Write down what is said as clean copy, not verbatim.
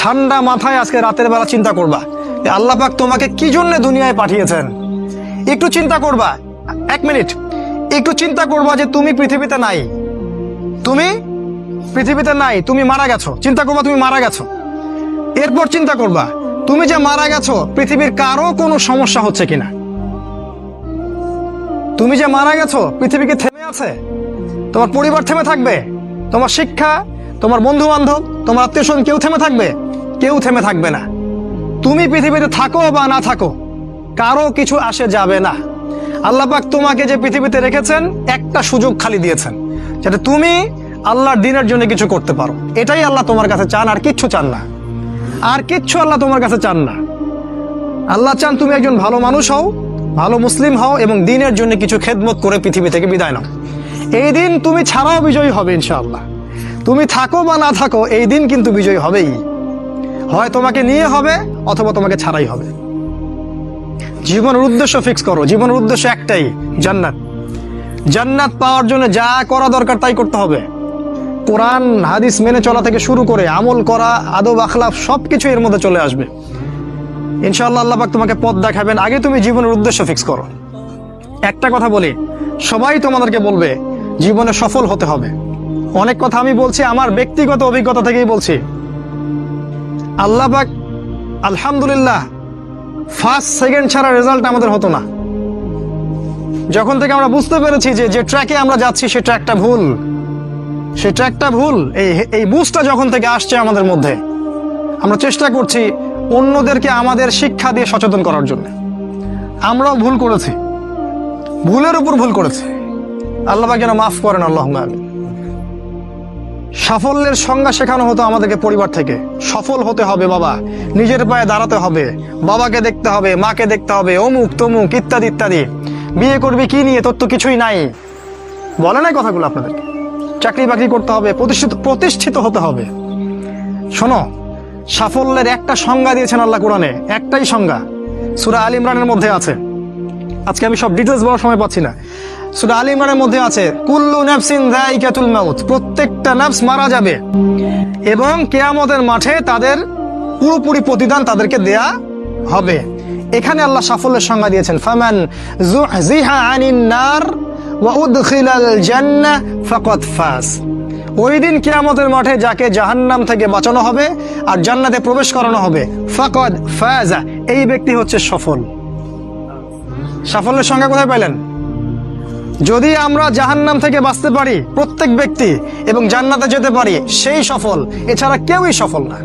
ঠান্ডা মাথায় আজকে রাতের বেলা চিন্তা করবা যে আল্লাহ পাক তোমাকে কি জন্য দুনিয়ায় পাঠিয়েছেন। একটু চিন্তা করবা, 1 মিনিট একটু চিন্তা করবা যে তুমি পৃথিবীতে নাই, তুমি পৃথিবীতে নাই, তুমি মারা গেছো। চিন্তা করবা তুমি মারা গেছো। এরপর চিন্তা করবা তুমি যে মারা গেছো পৃথিবীর কারো কোনো সমস্যা হচ্ছে কিনা। তুমি যে মারা গেছো পৃথিবী কি থেমে আছে? তোমার পরিবার থেমে থাকবে? তোমার শিক্ষা, তোমার বন্ধু বান্ধব, তোমার আত্মীয় স্বজন কেউ থেমে থাকবে? কেউ থেমে থাকবে না। তুমি পৃথিবীতে থাকো বা না থাকো কারো কিছু আসে যাবে না। আল্লাহ পাক তোমাকে যে পৃথিবীতে রেখেছেন একটা সুযোগ খালি দিয়েছেন যাতে তুমি আল্লাহর দ্বীনের জন্য কিছু করতে পারো। এটাই আল্লাহ তোমার কাছে চান, আর কিচ্ছু চান না। আর কিচ্ছু আল্লাহ তোমার কাছে চান না। আল্লাহ চান তুমি একজন ভালো মানুষ হও, ভালো মুসলিম হও এবং দ্বীনের জন্য কিছু খেদমত করে পৃথিবী থেকে বিদায় নাও। এই দিন তুমি ছাড়াও বিজয়ী হবে ইনশাআল্লাহ। তুমি থাকো বা না থাকো এই দিন কিন্তু বিজয়ী হবেই। হয় তোমাকে নিয়ে হবে অথবা তোমাকে ছাড়াই হবে। জীবনের উদ্দেশ্য ফিক্স করো। জীবনের উদ্দেশ্য একটাই, জান্নাত। জান্নাত পাওয়ার জন্য যা করা দরকার তাই করতে হবে। কোরআন হাদিস মেনে চলা থেকে শুরু করে আমল করা, আদব আখলাক সবকিছু এর মধ্যে চলে আসবে ইনশাআল্লাহ। আল্লাহ পাক তোমাকে পথ দেখাবেন। আগে তুমি জীবনের উদ্দেশ্য ফিক্স করো। একটা কথা বলি, সবাই তোমাদেরকে বলবে জীবনে সফল হতে হবে। অনেক কথা আমি বলছি আমার ব্যক্তিগত অভিজ্ঞতা থেকেই বলছি। আল্লাহ পাক আলহামদুলিল্লাহ ফার্স্ট সেকেন্ড ছাড়া রেজাল্ট আমাদের হতো না। যখন থেকে আমরা বুঝতে পেরেছি যে ট্র্যাকে আমরা যাচ্ছি সে ট্র্যাকটা ভুল, সে ট্র্যাকটা ভুল, এই বুঝটা যখন থেকে আসছে আমাদের মধ্যে, আমরা চেষ্টা করছি অন্যদেরকে আমাদের শিক্ষা দিয়ে সচেতন করার জন্য। আমরাও ভুল করেছি, ভুলের উপর ভুল করেছি। আল্লাহ পাক যেন মাফ করেন, আল্লাহুম্মা আমিন। সাফল্যের সংজ্ঞা শেখানো হতো আমাদেরকে পরিবার থেকে। সফল হতে হবে বাবা, নিজের পায়ে দাঁড়াতে হবে, বাবাকে দেখতে হবে, মাকে দেখতে হবে, অমুক তমুক ইত্যাদি ইত্যাদি। বিয়ে করবি কি নিয়ে, তোর তো কিছুই নাই, বলে নাই কথাগুলো আপনাদেরকে। চাকরি বাকরি করতে হবে, প্রতিষ্ঠিত হতে হবে। শোনো, সাফল্যের একটা সংজ্ঞা দিয়েছেন আল্লাহ কোরআনে, একটাই সংজ্ঞা, সূরা আল ইমরানের মধ্যে আছে। আজকে আমি সব ডিটেলস বলার সময় পাচ্ছি না। সূরা আল ইমরানের মধ্যে আছে কুল্লু নাফসিন যায়িকাতুল মাউত, প্রত্যেকটা নফস মারা যাবে এবং কিয়ামতের মাঠে তাদের পুরোপুরি প্রতিদান তাদেরকে দেয়া হবে। এখানে আল্লাহ সাফল্যের সংজ্ঞা দিয়েছেন, ফামান যুহজিহা আনিন নার ওয়া উদখিলাল জান্নাহ ফাকাদ ফাজ। ওই দিন কিয়ামতের মাঠে যাকে জাহান্নাম থেকে বাঁচানো হবে আর জান্নাতে প্রবেশ করানো হবে, ফাকাদ ফাজা, এই ব্যক্তি হচ্ছে সফল। সাফল্যের সংজ্ঞা কোথায় পাইলেন? যদি আমরা জাহান্নাম থেকে বাঁচতে পারি প্রত্যেক ব্যক্তি এবং জান্নাতে যেতে পারি সেই সফল, এছাড়া কেউই সফল না।